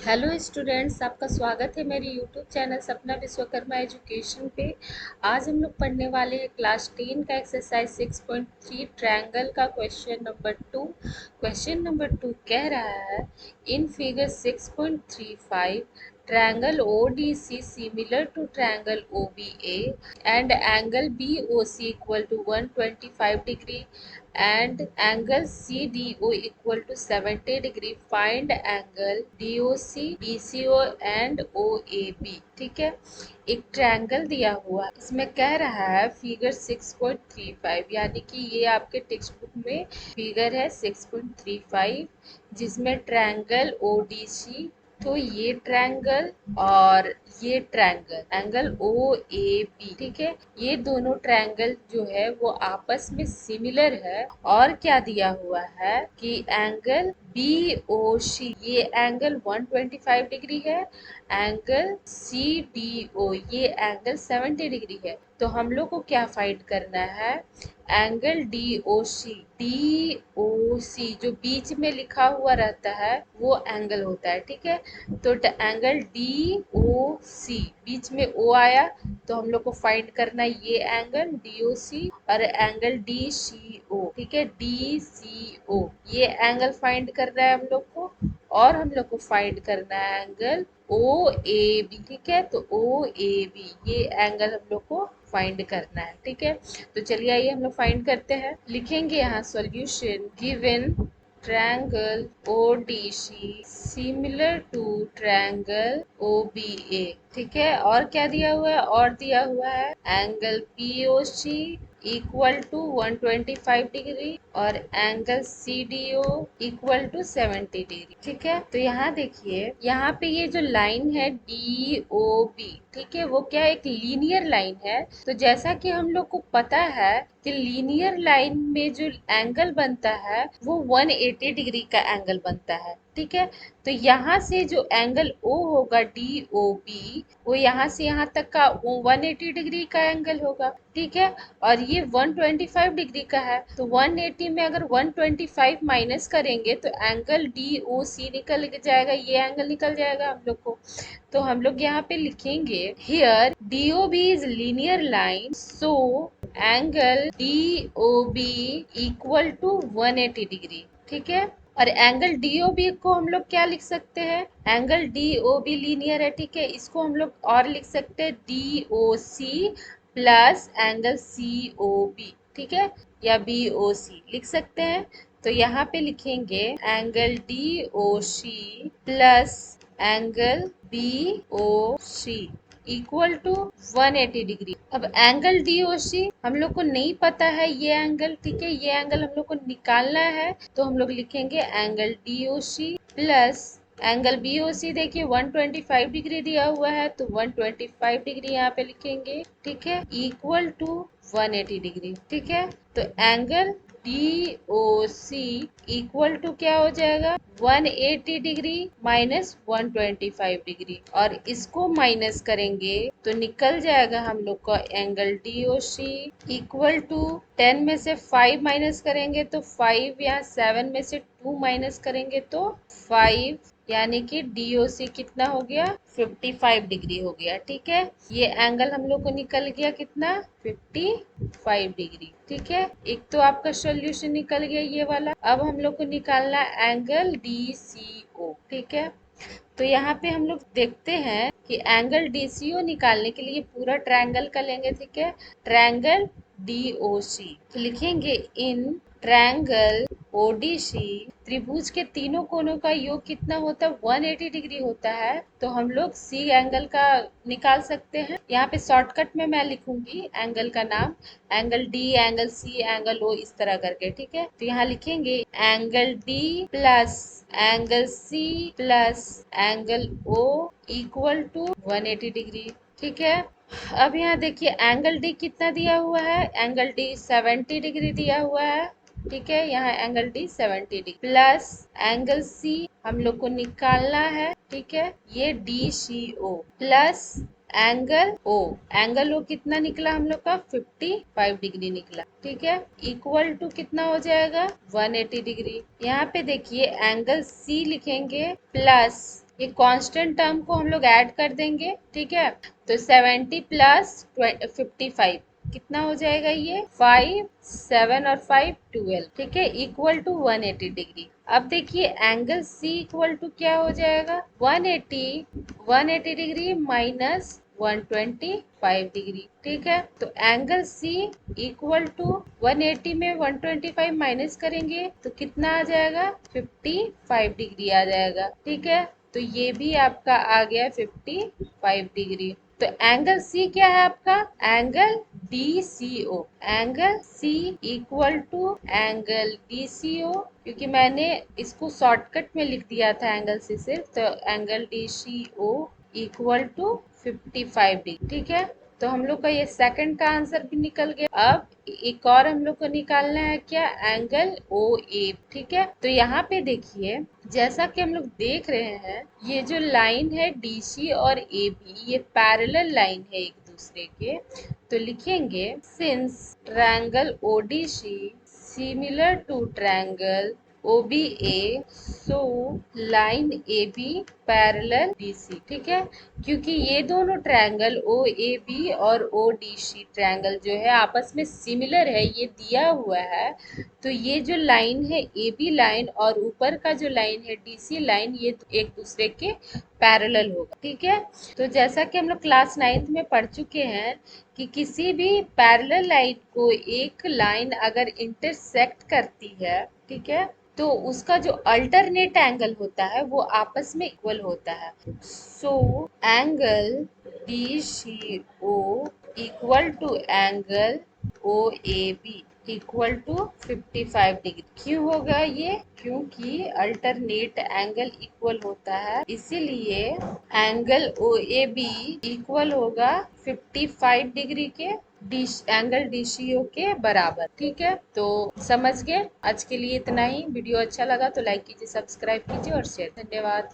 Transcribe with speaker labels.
Speaker 1: Hello students, आपका स्वागत है मेरे यूट्यूब चैनल सपना विश्वकर्मा एजुकेशन पे। आज हम लोग पढ़ने वाले हैं क्लास 10 का एक्सरसाइज 6.3 ट्रायंगल का क्वेश्चन नंबर 2। क्वेश्चन नंबर 2 कह रहा है, in figure 6.35 triangle ODC similar to triangle OBA and angle BOC equal to 125 degree and angle CDO equal to 70 degree. Find angle DOC, BCO and OAB। ठीक है, एक triangle दिया हुआ है, इसमें कह रहा है फिगर 6.35, यानी कि ये आपके टेक्स्ट बुक में फिगर है 6.35, जिसमें ट्रायंगल ODC, तो ये ट्रायंगल और ये triangle angle O A B, ठीक है, ये दोनों ट्रायंगल जो है वो आपस में सिमिलर है। और क्या दिया हुआ है कि एंगल बी ओ सी, ये एंगल 125 डिग्री है, एंगल सी डी ओ ये एंगल 70 डिग्री है। तो हम लोग को क्या फाइंड करना है, एंगल डी ओ सी जो बीच में लिखा हुआ रहता है वो एंगल होता है। ठीक है, तो एंगल डी ओ सी, बीच में ओ आया तो हम लोग को फाइंड करना है ये एंगल डी ओ सी और एंगल डी सी ओ। ठीक है, डी सी ओ ये एंगल फाइंड करना है हम लोग को, और हम लोग को फाइंड करना है एंगल ओ ए बी। ठीक है, तो ओ ए बी ये एंगल हम लोग को फाइंड करना है। ठीक है, तो चलिए आइए हम लोग फाइंड करते हैं। लिखेंगे यहाँ solution, given triangle ODC similar to triangle OBA। ठीक है, और क्या दिया हुआ है, और दिया हुआ है angle POC equal to 125 degree और angle CDO equal to 70 degree. ठीक है, तो यहाँ देखिए, यहाँ पे ये जो लाइन है DOB, ठीक है, वो क्या एक लीनियर लाइन है। तो जैसा कि हम लोग को पता है कि लीनियर लाइन में जो एंगल बनता है वो 180 डिग्री का एंगल बनता है। ठीक है, तो यहाँ से जो एंगल O होगा DOB, वो यहाँ से यहाँ तक का वो 180 डिग्री का एंगल होगा। ठीक है, और ये 125 डिग्री का है, तो 180 में अगर 125 माइनस करेंगे तो एंगल DOC निकल जाएगा, ये एंगल निकल जाएगा हम लोग को। तो हम लोग यहाँ पे लिखेंगे, here DOB is linear line, so angle DOB equal to 180 degree. ठीक है, और एंगल DOB को हम लोग क्या लिख सकते हैं, एंगल DOB लीनियर है। ठीक है, इसको हम लोग और लिख सकते हैं DOC प्लस एंगल COB। ठीक है, या BOC लिख सकते हैं। तो यहाँ पे लिखेंगे angle DOC plus angle BOC equal to 180 degree. अब एंगल DOC हम लोग को नहीं पता है ये एंगल। ठीक है, ये एंगल हम लोग को निकालना है, तो हम लोग लिखेंगे angle DOC plus angle BOC। देखिए 125 डिग्री दिया हुआ है, तो 125 डिग्री यहाँ पे लिखेंगे। ठीक है, इक्वल टू 180 डिग्री। ठीक है, तो एंगल DOC इक्वल टू क्या हो जाएगा, 180 डिग्री माइनस 125 डिग्री, और इसको माइनस करेंगे तो निकल जाएगा हम लोग का एंगल DOC इक्वल टू 10 में से 5 माइनस करेंगे तो 5, यहाँ 7 में से 2 माइनस करेंगे तो 5, यानी कि DOC कितना हो गया, 55 डिग्री हो गया। ठीक है, ये एंगल हम लोग को निकल गया कितना, 55 डिग्री। ठीक है, एक तो आपका सॉल्यूशन निकल गया ये वाला। अब हम लोग को निकालना एंगल DCO। ठीक है, तो यहाँ पे हम लोग देखते हैं कि एंगल DCO निकालने के लिए पूरा ट्रायंगल का लेंगे। ठीक है, ट्रायंगल DOC, तो लिखेंगे इन ट्रायंगल ODC त्रिभुज के तीनों कोनों का योग कितना होता है, 180 डिग्री होता है। तो हम लोग C एंगल का निकाल सकते हैं। यहाँ पे शॉर्टकट में मैं लिखूंगी एंगल का नाम, angle D, angle C, angle O, इस तरह करके। ठीक है, तो यहाँ लिखेंगे angle D plus angle C plus angle O equal to 180 degree. ठीक है, अब यहाँ देखिए एंगल D कितना दिया हुआ है, एंगल D 70 डिग्री दिया हुआ है। ठीक है, यहाँ angle D 70 degree plus angle C हम लोग को निकालना है। ठीक है, ये DCO plus angle O, angle O कितना निकला हम लोग का, 55 डिग्री निकला। ठीक है, इक्वल टू कितना हो जाएगा, 180 डिग्री। यहाँ पे देखिए एंगल C लिखेंगे प्लस ये कांस्टेंट टर्म को हम लोग ऐड कर देंगे, ठीक है। तो 70 प्लस 55 कितना हो जाएगा, ये 5, 7 और 5 12, ठीक है, इक्वल टू 180 डिग्री। अब देखिए एंगल सी इक्वल टू क्या हो जाएगा, 180 डिग्री माइनस 125 डिग्री, ठीक है। तो एंगल सी इक्वल टू 180 में 125 माइनस करेंगे तो कितना आ जाएगा, 55 डिग्री आ जाएगा, ठीक है। तो ये भी आपका आ गया 55 डिग्री। तो एंगल सी क्या है आपका, angle D C O, angle C equal to angle D C O, क्योंकि मैंने इसको शॉर्टकट में लिख दिया था एंगल सी सिर्फ, तो angle D C O equal to 55 degree, ठीक है। तो हम लोग का ये सेकंड का आंसर भी निकल गया। अब एक और हम लोग को निकालना है क्या, एंगल ओ ए, ठीक है। तो यहाँ पे देखिए जैसा कि हम लोग देख रहे हैं, ये जो लाइन है डीसी और ए बी, ये पैरेलल लाइन है एक दूसरे के। तो लिखेंगे since triangle ODC similar to triangle OBA, so line AB parallel BC, ठीक है। क्योंकि ये दोनों ट्रायंगल OAB और ODC ट्रायंगल जो है आपस में सिमिलर है, ये दिया हुआ है। तो ये जो लाइन है AB लाइन और ऊपर का जो लाइन है DC लाइन, ये एक दूसरे के पैरेलल होगा, ठीक है। तो जैसा कि हम लोग क्लास 9th में पढ़ चुके हैं कि किसी भी पैरेलल लाइन को एक लाइन अगर इंटरसेक्ट करती है, ठीक है, तो उसका जो अल्टरनेट एंगल होता है वो आपस में इक्वल होता है। So angle D C O equal to angle O A B equal to 55 degree. क्यों होगा ये, क्योंकि अल्टरनेट एंगल इक्वल होता है, इसीलिए angle O A B equal होगा 55 डिग्री के एंगल डीसीओ के बराबर, ठीक है। तो समझ गए। आज के लिए इतना ही। वीडियो अच्छा लगा तो लाइक कीजिए, सब्सक्राइब कीजिए और शेयर। धन्यवाद।